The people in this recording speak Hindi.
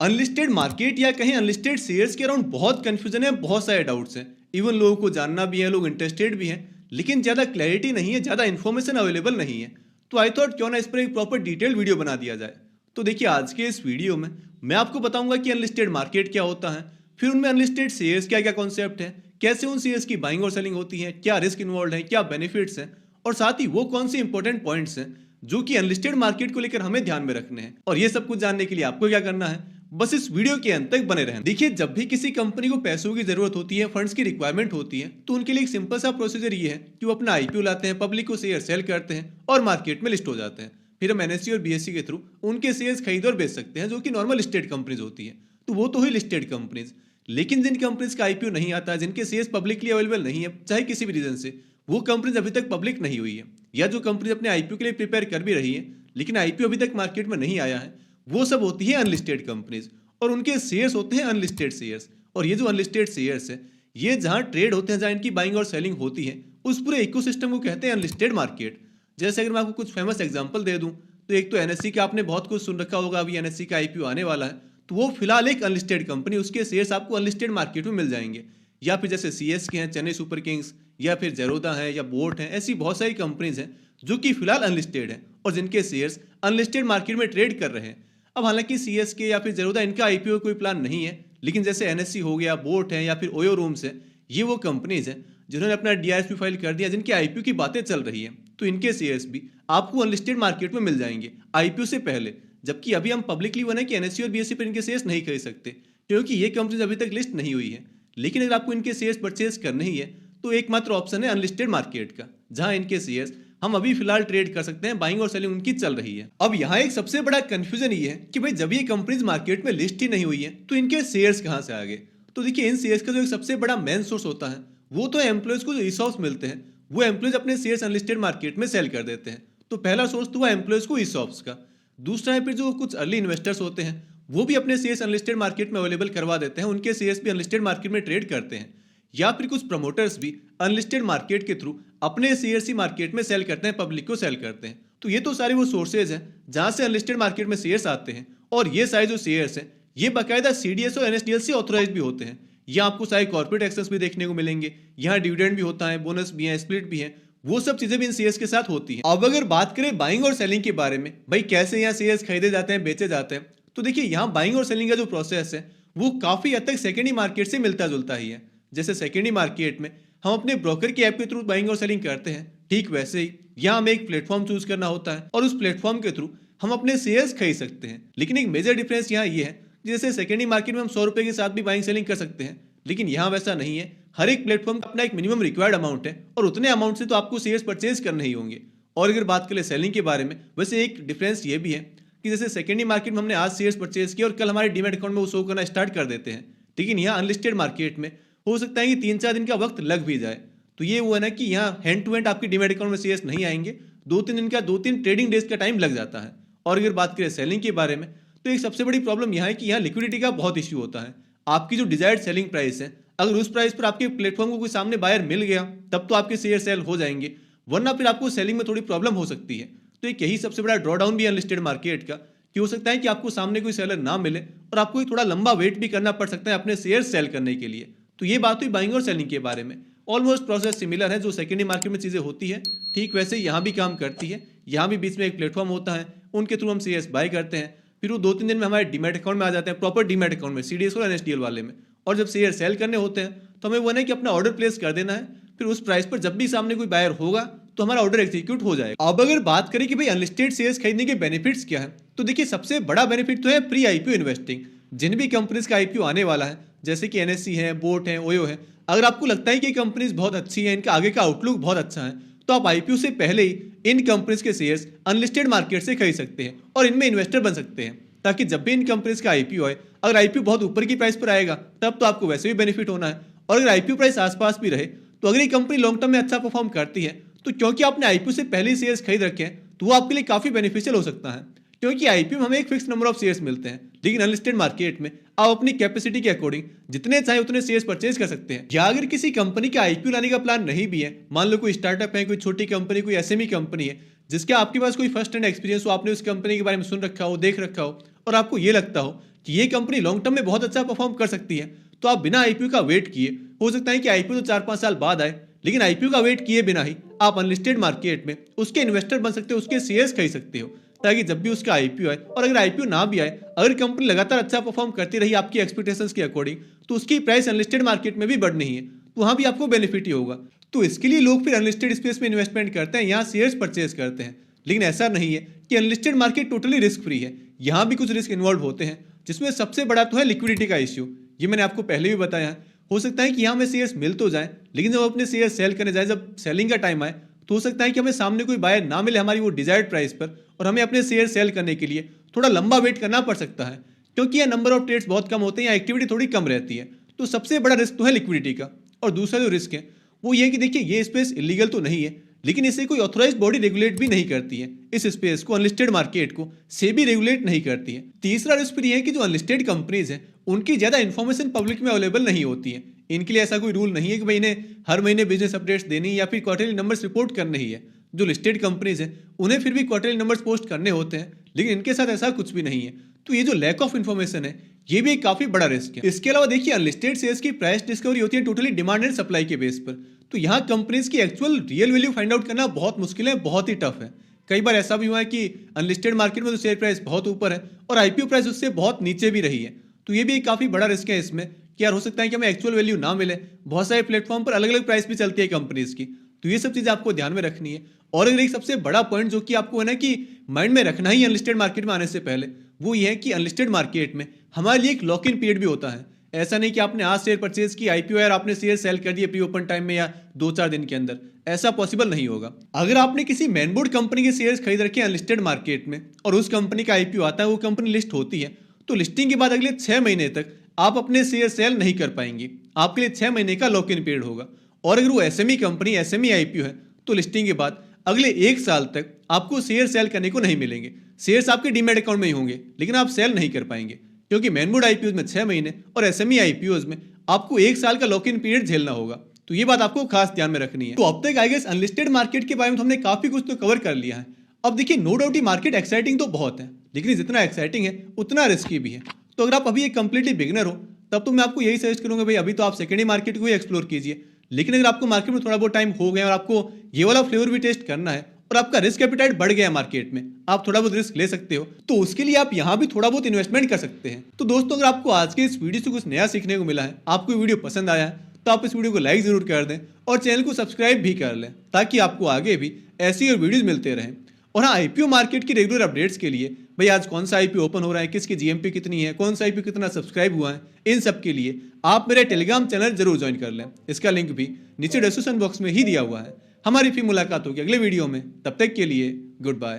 अनलिस्टेड मार्केट या कहीं अनलिस्टेड शेयर्स के अराउंड बहुत कंफ्यूजन है, बहुत सारे डाउट्स हैं। इवन लोगों को जानना भी है, लोग इंटरेस्टेड भी हैं, लेकिन ज़्यादा क्लैरिटी नहीं है, ज़्यादा इन्फॉर्मेशन अवेलेबल नहीं है। तो आई थॉट क्यों ना इस पर एक प्रॉपर डिटेल वीडियो बना दिया जाए। तो देखिए, आज के इस वीडियो में मैं आपको बताऊंगा कि अनलिस्टेड मार्केट क्या होता है, फिर उनमें अनलिस्टेड शेयर्स क्या क्या कॉन्सेप्ट है, कैसे उन शेयर्स की बाइंग और सेलिंग होती है, क्या रिस्क इन्वॉल्व है, क्या बेनिफिट्स हैं, और साथ ही वो कौन से इंपॉर्टेंट पॉइंट्स हैं जो कि अनलिस्टेड मार्केट को लेकर हमें ध्यान में रखने हैं। और ये सब कुछ जानने के लिए आपको क्या करना है, बस इस वीडियो के अंत तक बने रहें। देखिए, जब भी किसी कंपनी को पैसों की जरूरत होती है, फंड्स की रिक्वायरमेंट होती है, तो उनके लिए एक सिंपल सा प्रोसीजर ये है कि वो अपना आईपीओ लाते हैं, पब्लिक को शेयर सेल करते हैं और मार्केट में लिस्ट हो जाते हैं। फिर हम एनएससी और बीएससी के थ्रू उनके शेयर्स खरीद और बेच सकते हैं, जो कि नॉर्मल लिस्टेड कंपनीज होती है। तो वो तो हुई लिस्टेड कंपनीज। लेकिन जिन कंपनीज का आईपीओ नहीं आता, जिनके शेयर्स पब्लिकली अवेलेबल नहीं है, चाहे किसी भी रीजन से, वो कंपनीज अभी तक पब्लिक नहीं हुई है, या जो कंपनी अपने आईपीओ के लिए प्रिपेयर कर भी रही है लेकिन आईपीओ अभी तक मार्केट में नहीं आया है, वो सब होती है अनलिस्टेड कंपनीज। और उनके शेयर्स होते हैं अनलिस्टेड शेयर्स। और ये जो अनलिस्टेड शेयर्स है, ये जहां ट्रेड होते हैं, जहां इनकी बाइंग और सेलिंग होती है, उस पूरे इकोसिस्टम को कहते हैं अनलिस्टेड मार्केट। जैसे अगर मैं आपको कुछ फेमस एग्जांपल दे दूं, तो एक तो एनएससी का आपने बहुत कुछ सुन रखा होगा, अभी एनएससी का आईपीओ आने वाला है, तो वो फिलहाल एक अनलिस्टेड कंपनी, उसके शेयर्स आपको अनलिस्टेड मार्केट में मिल जाएंगे। या फिर जैसे सीएसके हैं, चेन्नई सुपर किंग्स, या फिर जेरोदा है, या बोट है, ऐसी बहुत सारी कंपनीज हैं जो कि फिलहाल अनलिस्टेड हैं और जिनके शेयर्स अनलिस्टेड मार्केट में ट्रेड कर रहे हैं। अब हालांकि सीएसके या फिर जेरोदा, इनका आईपीओ कोई प्लान नहीं है, लेकिन जैसे एनएससी हो गया, बोट है, या फिर ओयो रूम्स है, ये वो कंपनीज हैं जिन्होंने अपना डीआरएसपी फाइल कर दिया, जिनके आईपीओ की बातें चल रही है। तो इनके शेयर्स भी आपको अनलिस्टेड मार्केट में मिल जाएंगे आईपीओ से पहले। जबकि अभी हम पब्लिकली बने कि एनएससी और बीएससी पर इनके शेयर्स नहीं खरीद सकते, क्योंकि ये कंपनीज अभी तक लिस्ट नहीं हुई है। लेकिन अगर आपको इनके शेयर्स परचेज करने ही है, तो एकमात्र ऑप्शन है अनलिस्टेड मार्केट का, जहां इनके शेयर्स हम अभी फिलहाल ट्रेड कर सकते हैं, बाइंग और सेलिंग उनकी चल रही है। अब यहाँ एक सबसे बड़ा कंफ्यूजन ये है कि भाई, जब ये कंपनीज मार्केट में लिस्ट ही नहीं हुई है, तो इनके शेयर्स कहाँ से आ गए। तो देखिए, इन शेयर्स का जो एक सबसे बड़ा मेन सोर्स होता है, वो तो एम्प्लॉयज को जो ईसॉप्स मिलते हैं, वो एम्प्लॉयज अपने शेयर्स अनलिस्टेड मार्केट में सेल कर देते हैं। तो पहला सोर्स तो हुआ एम्प्लॉयज को ईसॉप्स का। दूसरा है फिर जो कुछ अर्ली इन्वेस्टर्स होते हैं, वो भी अपने शेयर्स अनलिस्टेड मार्केट में अवेलेबल करवा देते हैं, उनके शेयर्स भी अनलिस्टेड मार्केट में ट्रेड करते हैं। या फिर कुछ प्रमोटर्स भी अनलिस्टेड मार्केट के थ्रू अपने शेयर्स ही मार्केट में सेल करते हैं, पब्लिक को सेल करते हैं। तो ये तो सारे वो सोर्सेज हैं जहां से अनलिस्टेड मार्केट में शेयर्स आते हैं। और ये सारे जो शेयर्स हैं, ये बाकायदा सीडीएस और एनएसडीएल से ऑथोराइज भी होते हैं। यहाँ आपको सारे कॉर्पोरेट एक्सेस भी देखने को मिलेंगे, यहाँ डिविडेंड भी होता है, बोनस भी है, स्प्लिट भी है, वो सब चीजें भी इन शेयर्स के साथ होती हैं। अब अगर बात करें बाइंग और सेलिंग के बारे में, भाई कैसे यहाँ शेयर्स खरीदे जाते हैं, बेचे जाते हैं, तो देखिए, यहाँ बाइंग और सेलिंग का जो प्रोसेस है, वो काफी हद तक सेकेंडरी मार्केट से मिलता जुलता ही है। जैसे सेकेंडरी मार्केट में हम अपने ब्रोकर की ऐप के थ्रू बाइंग और सेलिंग करते हैं, ठीक वैसे ही यहाँ हमें एक प्लेटफॉर्म चूज करना होता है और उस प्लेटफॉर्म के थ्रू हम अपने शेयर्स खरीद सकते हैं। लेकिन एक मेजर डिफरेंस यहाँ ये है, जैसे सेकेंडरी मार्केट में हम 100 रुपए के साथ भी बाइंग सेलिंग कर सकते हैं, लेकिन यहाँ वैसा नहीं है। हर एक प्लेटफॉर्म का अपना एक मिनिमम रिक्वायर्ड अमाउंट है, और उतने अमाउंट से तो आपको शेयर्स परचेज करने ही होंगे। और अगर बात करें सेलिंग के बारे में, वैसे एक डिफरेंस ये भी है कि जैसे सेकेंडरी मार्केट में हमने आज शेयर्स परचेज किया और कल हमारे डीमैट अकाउंट में वो शो करना स्टार्ट कर देते हैं, लेकिन यहाँ अनलिस्टेड मार्केट में हो सकता है कि 3-4 दिन का वक्त लग भी जाए। तो ये वो है ना कि यहाँ हैंड टू हैंड आपके डीमैट अकाउंट में शेयर्स नहीं आएंगे, 2-3 दिन का, 2-3 ट्रेडिंग डेज का टाइम लग जाता है। और अगर बात करें सेलिंग के बारे में, तो एक सबसे बड़ी प्रॉब्लम यहाँ है कि यहाँ लिक्विडिटी का बहुत इश्यू होता है। आपकी जो डिजायर्ड सेलिंग प्राइस है, अगर उस प्राइस पर आपके प्लेटफॉर्म को कोई सामने बायर मिल गया, तब तो आपके शेयर सेल हो जाएंगे, वरना फिर आपको सेलिंग में थोड़ी प्रॉब्लम हो सकती है। तो एक यही सबसे बड़ा ड्रॉडाउन भी है अनलिस्टेड मार्केट का, कि हो सकता है कि आपको सामने कोई सेलर ना मिले और आपको थोड़ा लंबा वेट भी करना पड़ सकता है अपने शेयर सेल करने के लिए। तो ये बात हुई बाइंग और सेलिंग के बारे में। ऑलमोस्ट प्रोसेस सिमिलर है, जो सेकेंडरी मार्केट में चीजें होती है, ठीक वैसे यहाँ भी काम करती है। यहाँ भी बीच में एक प्लेटफॉर्म होता है, उनके थ्रू हम शेयर्स बाय करते हैं, फिर वो 2-3 दिन में हमारे डीमैट अकाउंट में आ जाते हैं, प्रॉपर डीमैट अकाउंट में, सीडीएस और एनएसडीएल वाले में। और जब शेयर सेल करने होते हैं, तो हमें वो है कि अपना ऑर्डर प्लेस कर देना है, फिर उस प्राइस पर जब भी सामने कोई बायर होगा, तो हमारा ऑर्डर एग्जीक्यूट हो जाएगा। अब अगर बात करें कि भाई अनलिस्टेड शेयर्स खरीदने के बेनिफिट्स क्या है, तो देखिए, सबसे बड़ा बेनिफिट तो है प्री आईपीओ इन्वेस्टिंग। जिन भी कंपनीज का आईपीओ आने वाला है, जैसे कि एनएससी है, बोट है, ओयो है, अगर आपको लगता है कि कंपनीज बहुत अच्छी है, इनका आगे का आउटलुक बहुत अच्छा है, तो आप आईपीओ से पहले ही इन कंपनीज के शेयर्स अनलिस्टेड मार्केट से खरीद सकते हैं और इनमें इन्वेस्टर बन सकते हैं, ताकि जब भी इन कंपनीज का आईपीओ आए, अगर आईपीओ बहुत ऊपर की प्राइस पर आएगा, तब तो आपको वैसे भी बेनिफिट होना है। और अगर आईपीओ प्राइस आसपास भी रहे, तो अगर ये कंपनी लॉन्ग टर्म में अच्छा परफॉर्म करती है, तो क्योंकि आपने आईपीओ से पहले ही शेयर्स खरीद रखे हैं, तो वो आपके लिए काफी बेनिफिशियल हो सकता है। क्योंकि आईपीओ में हमें एक फिक्स नंबर ऑफ शेयर्स मिलते हैं, लेकिन अनलिस्टेड मार्केट में आप अपनी कैपेसिटी के अकॉर्डिंग जितने चाहे उतने शेयर्स परचेज कर सकते हैं। या अगर किसी कंपनी का आईपीओ लाने का प्लान नहीं भी है, मान लो कोई स्टार्टअप है, कोई छोटी कंपनी, कोई एसएमई कंपनी है, जिसके आपके पास कोई फर्स्ट हैंड एक्सपीरियंस हो, आपने उस कंपनी के बारे में सुन रखा हो, देख रखा हो, और आपको ये लगता हो कि ये कंपनी लॉन्ग टर्म में बहुत अच्छा परफॉर्म कर सकती है, तो आप बिना आईपीओ का वेट किए, हो सकता है कि आईपीओ तो 4-5 साल बाद आए, लेकिन आईपीओ का वेट किए बिना ही आप अनलिस्टेड मार्केट में उसके इन्वेस्टर बन सकते हो, उसके शेयर्स खरीद सकते हो, ताकि जब भी उसका आईपीओ आए, और अगर आईपीओ ना भी आए, अगर कंपनी लगातार अच्छा परफॉर्म करती रही आपकी एक्सपेक्टेशंस के अकॉर्डिंग, तो उसकी प्राइस अनलिस्टेड मार्केट में भी बढ़नी है, तो वहां भी आपको बेनिफिट ही होगा। तो इसके लिए लोग फिर अनलिस्टेड स्पेस में इन्वेस्टमेंट करते हैं, यहाँ शेयर्स परचेज करते हैं। लेकिन ऐसा नहीं है कि unlisted market totally risk free है, यहाँ भी कुछ रिस्क इन्वॉल्व होते हैं, जिसमें सबसे बड़ा तो है लिक्विडिटी का इश्यू। ये मैंने आपको पहले भी बताया है। हो सकता है कि यहाँ में शेयर्स मिल तो जाए, लेकिन जब अपने शेयर सेल करने जाए, जब सेलिंग का टाइम आए, तो हो सकता है कि हमें सामने कोई बायर ना मिले हमारी वो डिजायर्ड प्राइस पर, और हमें अपने शेयर सेल करने के लिए थोड़ा लंबा वेट करना पड़ सकता है, क्योंकि यह नंबर ऑफ ट्रेड्स बहुत कम होते हैं, या एक्टिविटी थोड़ी कम रहती है। तो सबसे बड़ा रिस्क तो है लिक्विडिटी का। और दूसरा जो रिस्क है वो ये कि देखिए, ये स्पेस इलीगल तो नहीं है, लेकिन इसे कोई ऑथोराइज्ड बॉडी रेगुलेट भी नहीं करती है। इस स्पेस को, अनलिस्टेड मार्केट को सेबी रेगुलेट नहीं करती है। तीसरा रिस्क फिर ये है कि जो अनलिस्टेड कंपनीज हैं उनकी ज्यादा इन्फॉर्मेशन पब्लिक में अवेलेबल नहीं होती है। इनके लिए ऐसा कोई रूल नहीं है कि भाई इन्हें हर महीने बिजनेस अपडेट्स देनी या फिर क्वार्टरली नंबर्स रिपोर्ट करने ही है। जो लिस्टेड कंपनीज हैं उन्हें फिर भी क्वार्टरली नंबर्स पोस्ट करने होते हैं, लेकिन इनके साथ ऐसा कुछ भी नहीं है। तो ये जो लैक ऑफ इन्फॉर्मेशन है, ये भी एक काफी बड़ा रिस्क है। इसके अलावा देखिए, अनलिस्टेड शेयर्स की प्राइस डिस्कवरी होती है टोटली डिमांड एंड सप्लाई के बेस पर। तो यहाँ कंपनीज की actual real value find out करना बहुत मुश्किल है, बहुत ही टफ है। कई बार ऐसा भी हुआ है कि अनलिस्टेड मार्केट में तो शेयर प्राइस बहुत ऊपर है और आईपीओ प्राइस उससे बहुत नीचे भी रही है। तो ये भी एक काफी बड़ा रिस्क है इसमें कि यार हो सकता है कि हमें एक्चुअल वैल्यू ना मिले। बहुत सारे प्लेटफॉर्म पर अलग अलग प्राइस भी चलती है कंपनीज की, तो ये सब चीजें आपको ध्यान में रखनी है। और अगर एक सबसे बड़ा पॉइंट जो कि आपको है ना कि माइंड में रखना ही अनलिस्टेड मार्केट में आने से पहले, वो ये है कि अनलिस्टेड मार्केट में हमारे लिए एक लॉक इन पीरियड भी होता है। ऐसा नहीं कि आपने आज शेयर परचेज की, आईपीओ और आपने शेयर सेल कर दिए प्री ओपन टाइम में या 2-4 दिन के अंदर, ऐसा पॉसिबल नहीं होगा। अगर आपने किसी मेनबोर्ड कंपनी के शेयर्स खरीद रखे हैं अनलिस्टेड मार्केट में और उस कंपनी का आईपीओ आता है, वो कंपनी लिस्ट होती है, तो लिस्टिंग के बाद अगले 6 महीने तक आप अपने शेयर सेल नहीं कर पाएंगे। आपके लिए 6 महीने का लॉक इन पीरियड होगा। और अगर वो एसएमई कंपनी, एसएमई आईपीओ है, तो लिस्टिंग के बाद अगले 1 साल तक आपको शेयर सेल करने को नहीं मिलेंगे। शेयर्स आपके डीमैट अकाउंट में ही होंगे, लेकिन आप सेल नहीं कर पाएंगे, क्योंकि मेनबोर्ड आईपीओ में 6 महीने और एसएमई आईपीओ में आपको 1 साल का लॉक इन पीरियड झेलना होगा। तो ये बात आपको खास ध्यान में रखनी है। तो अब तक आई गेस अनलिस्टेड मार्केट के बारे में हमने काफी कुछ तो कवर कर लिया है। अब देखिए, नो डाउट ये मार्केट एक्साइटिंग तो बहुत है, लेकिन जितना एक्साइटिंग है उतना रिस्की भी है। तो अगर आप अभी एक कंप्लीटली बिगिनर हो, तब तो मैं आपको यही सजेस्ट करूंगा भाई अभी तो आप सेकेंडरी मार्केट को ही एक्सप्लोर कीजिए। लेकिन अगर आपको मार्केट में थोड़ा बहुत टाइम हो गया और आपको ये वाला फ्लेवर भी टेस्ट करना है और आपका रिस्क एपिटाइट बढ़ गया है मार्केट में, आप थोड़ा बहुत रिस्क ले सकते हो, तो उसके लिए आप यहाँ भी थोड़ा बहुत इन्वेस्टमेंट कर सकते हैं। तो दोस्तों, अगर आपको आज के इस वीडियो से कुछ नया सीखने को मिला है, आपको वीडियो पसंद आया है, तो आप इस वीडियो को लाइक जरूर कर दें और चैनल को सब्सक्राइब भी कर लें, ताकि आपको आगे भी ऐसी और वीडियोज मिलते रहें। और हाँ, आईपीओ मार्केट की रेगुलर अपडेट्स के लिए भाई आज कौन सा आईपीओ ओपन हो रहा है, किसकी जीएमपी कितनी है, कौन सा आईपीओ कितना सब्सक्राइब हुआ है, इन सब के लिए आप मेरे टेलीग्राम चैनल जरूर ज्वाइन कर लें। इसका लिंक भी नीचे डिस्क्रिप्शन बॉक्स में ही दिया हुआ है। हमारी फिर मुलाकात होगी अगले वीडियो में, तब तक के लिए गुड बाय।